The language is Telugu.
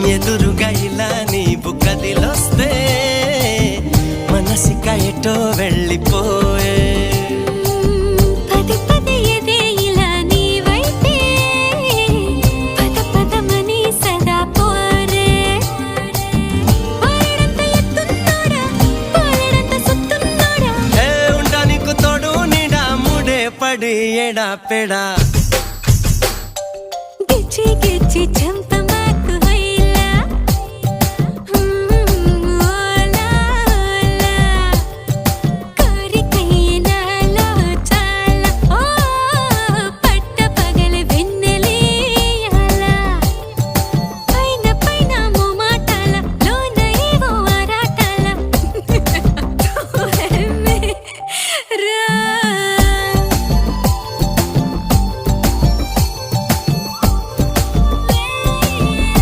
ఎదురుగా ఇలా నీవు కదిలొస్తే మనసిక ఎటో వెళ్ళిపోయే పది పది ఎదే ఇలా నీవైతే పద పదమని సదా పోరే పారడంత ఎత్తున్నోడా పారడంత సుత్తున్నోడా ఏ ఉండా నీకు తోడు నీడా ముడే పడి ఎడా పెడా గిచ్చి గిచ్చి